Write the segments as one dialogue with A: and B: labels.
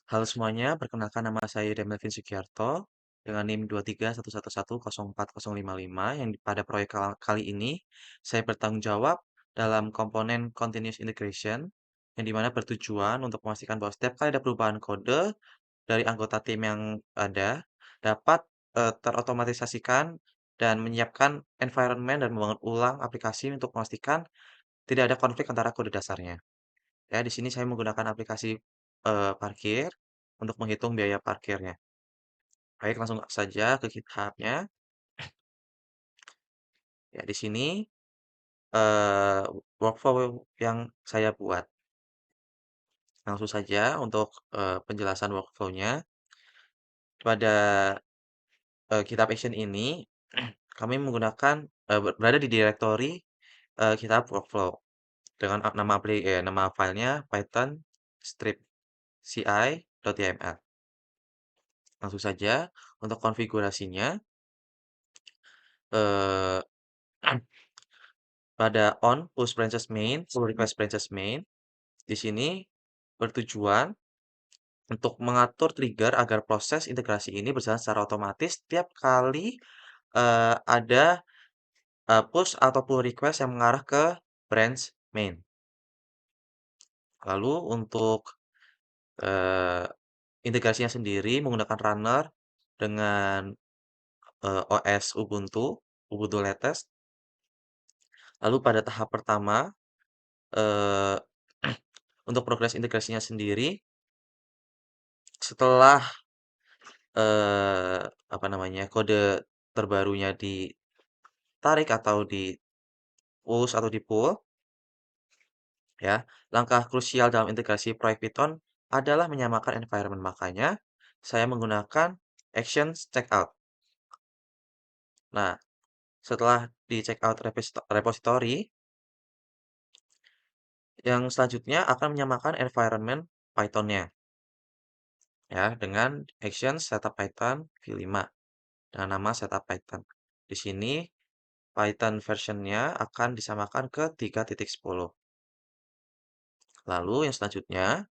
A: Halo semuanya, perkenalkan nama saya Melvin Sugiarto dengan NIM 23111040055 yang pada proyek kali ini saya bertanggung jawab dalam komponen continuous integration yang dimana bertujuan untuk memastikan bahwa setiap kali ada perubahan kode dari anggota tim yang ada dapat terotomatisasikan dan menyiapkan environment dan membangun ulang aplikasi untuk memastikan tidak ada konflik antara kode dasarnya. Ya, di sini saya menggunakan aplikasi, parkir untuk menghitung biaya parkirnya. Baik, langsung saja ke GitHub-nya. Ya, di sini, eee, workflow yang saya buat. Langsung saja untuk, penjelasan workflow-nya. Pada, GitHub Action ini, kami menggunakan, berada di direktori, GitHub Workflow dengan nama filenya python script.ci.yml. Langsung saja untuk konfigurasinya, eee, pada on push branches main, pull request branches main, di sini bertujuan untuk mengatur trigger agar proses integrasi ini berjalan secara otomatis setiap kali, ada, push atau pull request yang mengarah ke branch main. Lalu untuk, eee, integrasinya sendiri menggunakan runner dengan, OS Ubuntu latest. Lalu pada tahap pertama, eee, untuk progres integrasinya sendiri, setelah, apa namanya, kode terbarunya ditarik atau di-push atau di-pull, ya, langkah krusial dalam integrasi proyek Python adalah menyamakan environment. Makanya saya menggunakan actions checkout. Nah, setelah di checkout repository, yang selanjutnya akan menyamakan environment Python-nya, ya, dengan action setup Python v5 dengan nama setup Python. Di sini Python version-nya akan disamakan ke 3.10. Lalu yang selanjutnya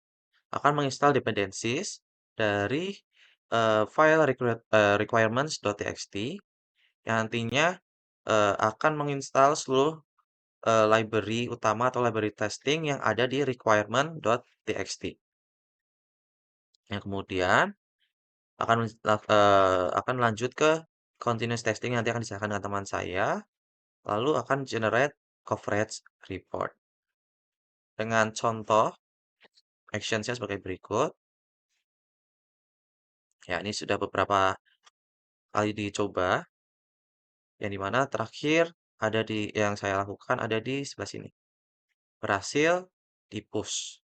A: akan menginstal dependencies dari file requirements.txt yang nantinya akan menginstal seluruh library utama atau library testing yang ada di requirement.txt. Yang kemudian akan lanjut ke continuous testing yang nanti akan diserahkan dengan teman saya, lalu akan generate coverage report. Dengan contoh actions-nya sebagai berikut. Ya, ini sudah beberapa kali dicoba, yang dimana terakhir yang saya lakukan ada di sebelah sini. Berhasil di-push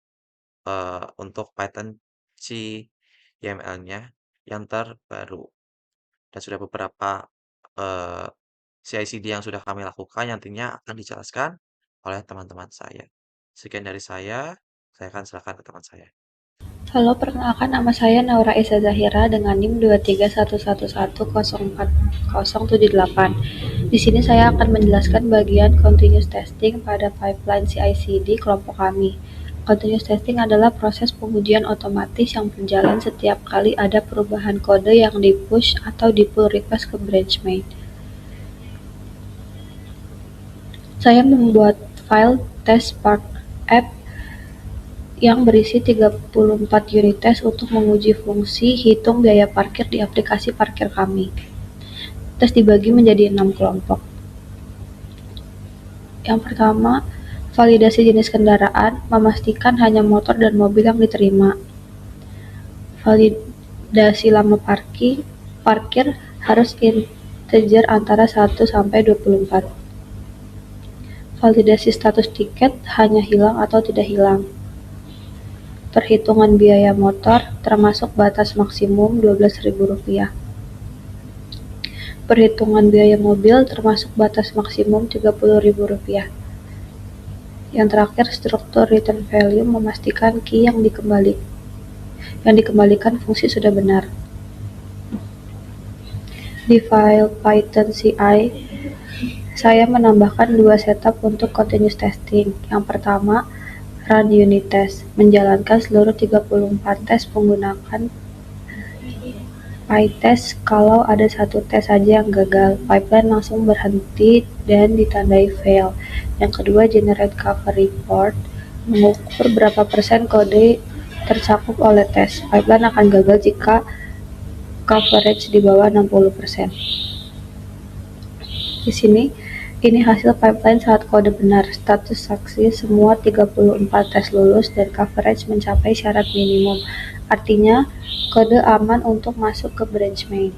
A: untuk Python YML-nya yang terbaru. Dan sudah beberapa eh, CI/CD yang sudah kami lakukan yang nantinya akan dijelaskan oleh teman-teman saya. Sekian dari saya akan serahkan ke teman saya.
B: Halo, perkenalkan nama saya Naura Esa Zahira dengan NIM 23111040078. Di sini saya akan menjelaskan bagian continuous testing pada pipeline CI/CD kelompok kami. Continuous testing adalah proses pengujian otomatis yang berjalan setiap kali ada perubahan kode yang di-push atau di-pull request ke branch main. Saya membuat file test Spark app yang berisi 34 unit tes untuk menguji fungsi hitung biaya parkir di aplikasi parkir kami. Tes dibagi menjadi 6 kelompok. Yang pertama, validasi jenis kendaraan, memastikan hanya motor dan mobil yang diterima. Validasi lama parkir harus integer antara 1 sampai 24. Validasi status tiket, hanya hilang atau tidak hilang. Perhitungan biaya motor, termasuk batas maksimum Rp12.000. Perhitungan biaya mobil, termasuk batas maksimum Rp30.000. Yang terakhir, struktur return value, memastikan key yang dikembalikan fungsi sudah benar. Di file Python CI, saya menambahkan 2 setup untuk continuous testing. Yang pertama, Run unit test, menjalankan seluruh 34 tes menggunakan PyTest. Kalau ada satu tes saja yang gagal, pipeline langsung berhenti dan ditandai fail. Yang kedua, generate cover report, mengukur berapa persen kode tercakup oleh tes. Pipeline akan gagal jika coverage di bawah 60%. Di sini, ini hasil pipeline saat kode benar. Status saksi semua 34 tes lulus dan coverage mencapai syarat minimum. Artinya, kode aman untuk masuk ke branch main.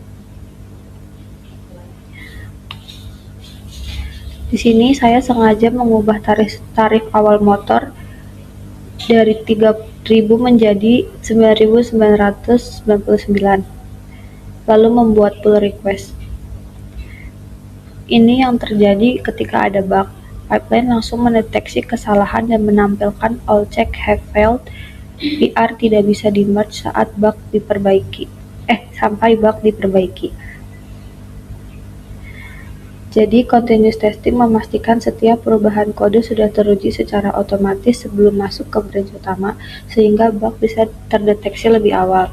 B: Di sini saya sengaja mengubah tarif awal motor dari 3.000 menjadi 9.999, lalu membuat pull request. Ini yang terjadi ketika ada bug. Pipeline langsung mendeteksi kesalahan dan menampilkan all check have failed. PR tidak bisa di-merge sampai bug diperbaiki. Jadi, continuous testing memastikan setiap perubahan kode sudah teruji secara otomatis sebelum masuk ke branch utama, sehingga bug bisa terdeteksi lebih awal.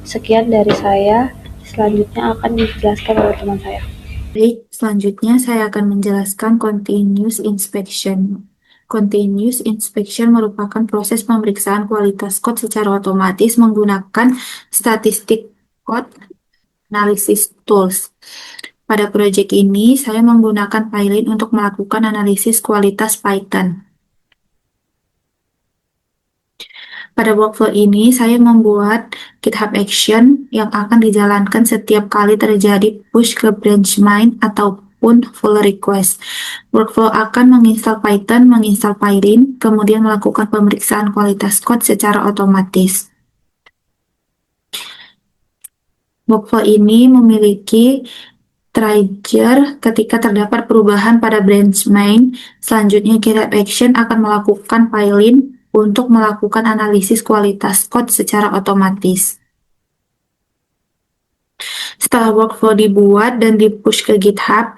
B: Sekian dari saya, selanjutnya akan dijelaskan oleh teman saya.
C: Baik, selanjutnya saya akan menjelaskan continuous inspection. Continuous inspection merupakan proses pemeriksaan kualitas kode secara otomatis menggunakan statistik code analysis tools. Pada proyek ini, saya menggunakan Pylint untuk melakukan analisis kualitas Python. Pada workflow ini, saya membuat GitHub Action yang akan dijalankan setiap kali terjadi push ke branch main ataupun pull request. Workflow akan menginstal Python, menginstal Pylint, kemudian melakukan pemeriksaan kualitas code secara otomatis. Workflow ini memiliki trigger ketika terdapat perubahan pada branch main. Selanjutnya, GitHub Action akan melakukan Pylint untuk melakukan analisis kualitas code secara otomatis. Setelah workflow dibuat dan di-push ke GitHub,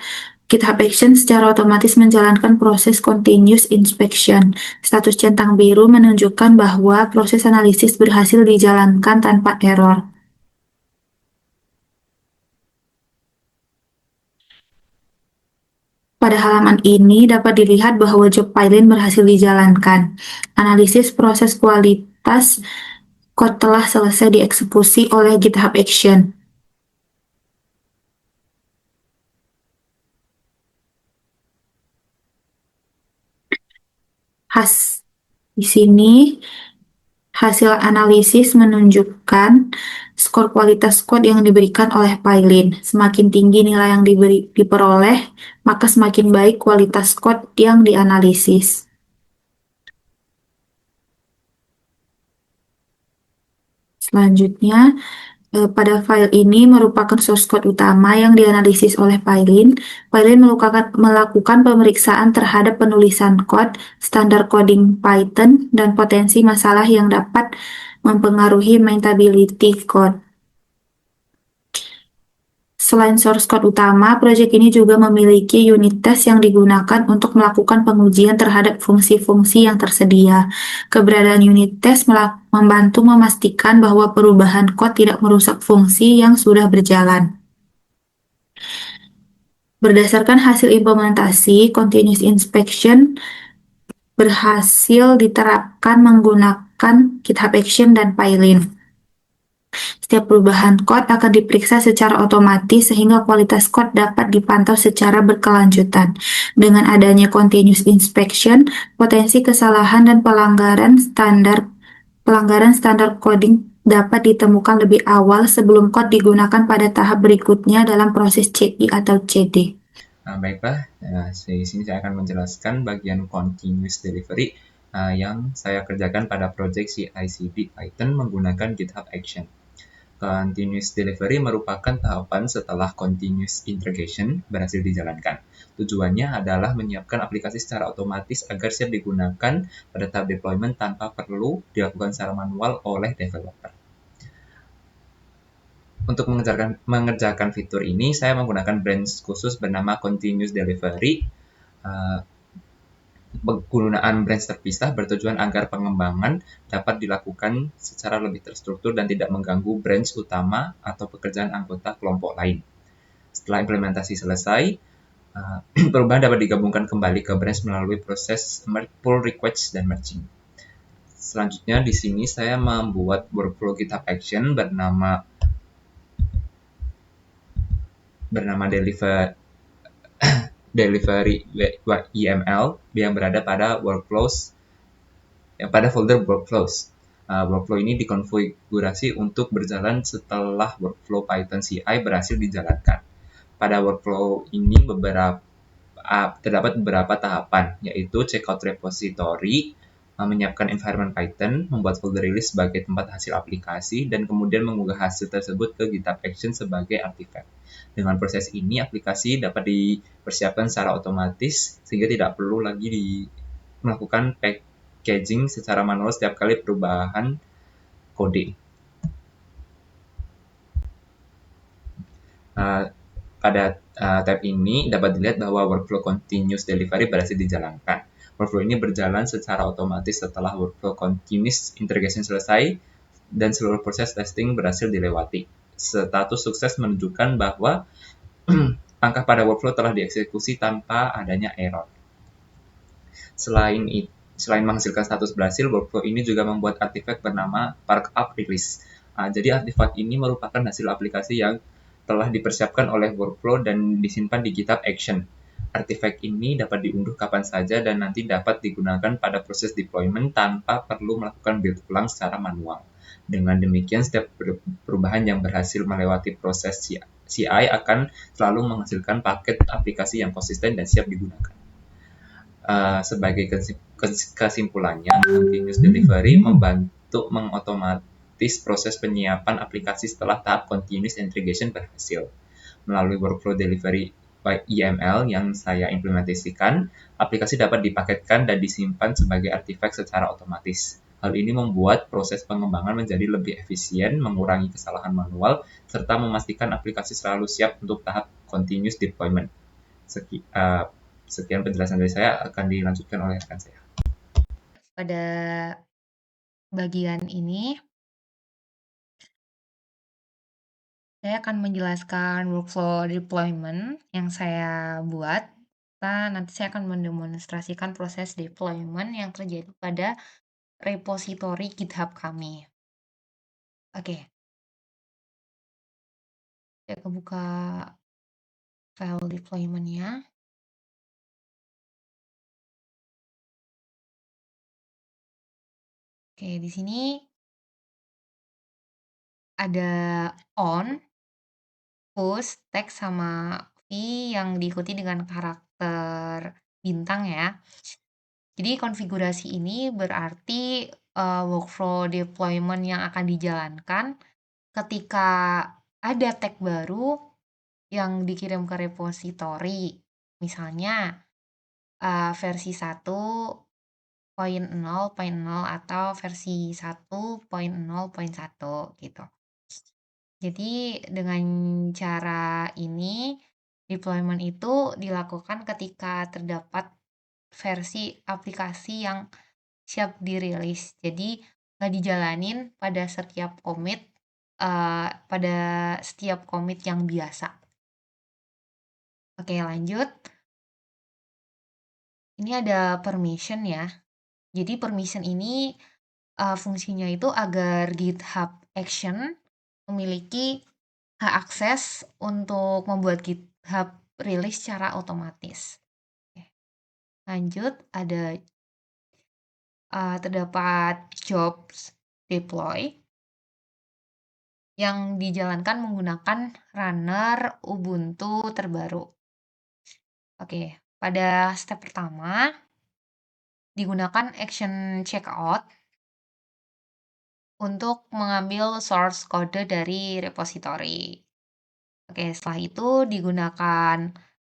C: GitHub Action secara otomatis menjalankan proses continuous inspection. Status centang biru menunjukkan bahwa proses analisis berhasil dijalankan tanpa error. Pada halaman ini dapat dilihat bahwa job Pylint berhasil dijalankan. Analisis proses kualitas code telah selesai dieksekusi oleh GitHub Action. Di sini hasil analisis menunjukkan skor kualitas code yang diberikan oleh Pylint. Semakin tinggi nilai yang diperoleh, maka semakin baik kualitas code yang dianalisis. Selanjutnya, pada file ini merupakan source code utama yang dianalisis oleh Pylint. Pylint melakukan pemeriksaan terhadap penulisan code, standar coding Python, dan potensi masalah yang dapat mempengaruhi maintainability code. Selain source code utama, proyek ini juga memiliki unit test yang digunakan untuk melakukan pengujian terhadap fungsi-fungsi yang tersedia. Keberadaan unit test membantu memastikan bahwa perubahan code tidak merusak fungsi yang sudah berjalan. Berdasarkan hasil implementasi, continuous inspection berhasil diterapkan menggunakan GitHub Action dan Pylint. Setiap perubahan code akan diperiksa secara otomatis sehingga kualitas code dapat dipantau secara berkelanjutan. Dengan adanya continuous inspection, potensi kesalahan dan pelanggaran standar coding dapat ditemukan lebih awal sebelum code digunakan pada tahap berikutnya dalam proses CI atau CD.
D: Baiklah, di sini saya akan menjelaskan bagian continuous delivery yang saya kerjakan pada proyek CI/CD Python menggunakan GitHub Action. Continuous delivery merupakan tahapan setelah continuous integration berhasil dijalankan. Tujuannya adalah menyiapkan aplikasi secara otomatis agar siap digunakan pada tahap deployment tanpa perlu dilakukan secara manual oleh developer. Untuk mengerjakan fitur ini, saya menggunakan branch khusus bernama Continuous Delivery Penggunaan branch terpisah bertujuan agar pengembangan dapat dilakukan secara lebih terstruktur dan tidak mengganggu branch utama atau pekerjaan anggota kelompok lain. Setelah implementasi selesai, perubahan dapat digabungkan kembali ke branch melalui proses pull request dan merging. Selanjutnya di sini saya membuat workflow GitHub Action bernama delivery YML yang berada pada folder workflows. Workflow ini dikonfigurasi untuk berjalan setelah workflow Python CI berhasil dijalankan. Pada workflow ini terdapat beberapa tahapan, yaitu checkout repository, menyiapkan environment Python, membuat folder release sebagai tempat hasil aplikasi, dan kemudian mengunggah hasil tersebut ke GitHub Action sebagai artifact. Dengan proses ini, aplikasi dapat dipersiapkan secara otomatis, sehingga tidak perlu lagi melakukan packaging secara manual setiap kali perubahan kode. Pada tab ini dapat dilihat bahwa workflow continuous delivery berhasil dijalankan. Workflow ini berjalan secara otomatis setelah workflow continuous integration selesai dan seluruh proses testing berhasil dilewati. Status sukses menunjukkan bahwa langkah pada workflow telah dieksekusi tanpa adanya error. Selain menghasilkan status berhasil, workflow ini juga membuat artifact bernama Park-Up Release. Jadi artifact ini merupakan hasil aplikasi yang telah dipersiapkan oleh workflow dan disimpan di GitHub Action. Artifact ini dapat diunduh kapan saja dan nanti dapat digunakan pada proses deployment tanpa perlu melakukan build ulang secara manual. Dengan demikian, setiap perubahan yang berhasil melewati proses CI akan selalu menghasilkan paket aplikasi yang konsisten dan siap digunakan. Sebagai kesimpulannya, continuous delivery membantu mengotomatis proses penyiapan aplikasi setelah tahap continuous integration berhasil. Melalui workflow delivery by YML yang saya implementasikan, aplikasi dapat dipaketkan dan disimpan sebagai artifact secara otomatis. Hal ini membuat proses pengembangan menjadi lebih efisien, mengurangi kesalahan manual, serta memastikan aplikasi selalu siap untuk tahap continuous deployment. Sekian penjelasan dari saya, akan dilanjutkan oleh rekan saya.
E: Pada bagian ini, saya akan menjelaskan workflow deployment yang saya buat. Nanti saya akan mendemonstrasikan proses deployment yang terjadi pada repository GitHub kami. Oke. Saya buka file deployment-nya. Oke, di sini ada on, push, text, sama v yang diikuti dengan karakter bintang ya. Jadi konfigurasi ini berarti workflow deployment yang akan dijalankan ketika ada tag baru yang dikirim ke repository. Misalnya versi 1.0.0 atau versi 1.0.1 gitu. Jadi dengan cara ini deployment itu dilakukan ketika terdapat versi aplikasi yang siap dirilis. Jadi nggak dijalanin pada setiap commit yang biasa. Oke, lanjut. Ini ada permission ya. Jadi permission ini fungsinya itu agar GitHub Action memiliki hak akses untuk membuat GitHub rilis secara otomatis. Oke. Lanjut, ada terdapat jobs deploy yang dijalankan menggunakan runner Ubuntu terbaru. Oke, pada step pertama digunakan action checkout untuk mengambil source kode dari repository. Oke, setelah itu digunakan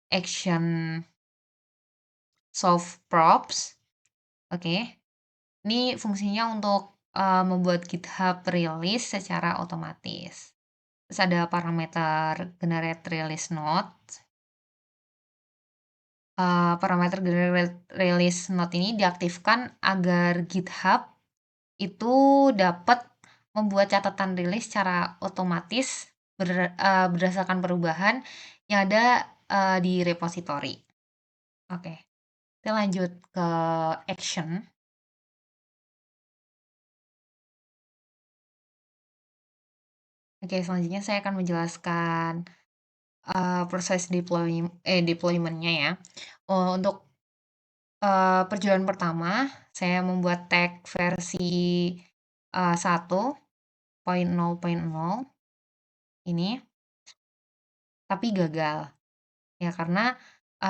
E: action solve props. Oke, ini fungsinya untuk membuat GitHub release secara otomatis. Terus ada parameter generate release node. parameter release note ini diaktifkan agar GitHub itu dapat membuat catatan rilis secara otomatis berdasarkan perubahan yang ada di repository. Oke, kita lanjut ke action. Oke, selanjutnya saya akan menjelaskan proses deployment-nya ya. Untuk perjuangan pertama, saya membuat tag versi 1.0.0 ini, tapi gagal. Ya, karena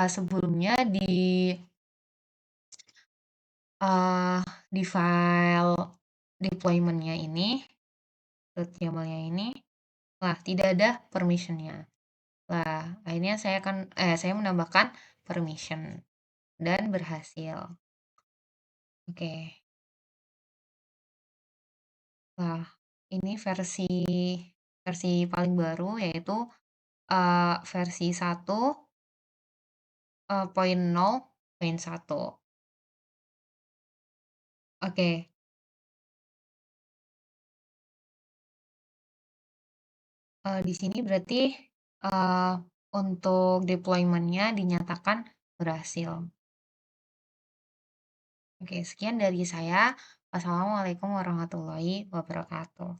E: sebelumnya di file deployment-nya ini, .yaml-nya ini, tidak ada permission-nya. Akhirnya saya menambahkan permission dan berhasil. Oke. Ini versi paling baru yaitu versi 1.0.1. Oke. Di sini berarti untuk deployment-nya dinyatakan berhasil. Oke, sekian dari saya. Wassalamualaikum warahmatullahi wabarakatuh.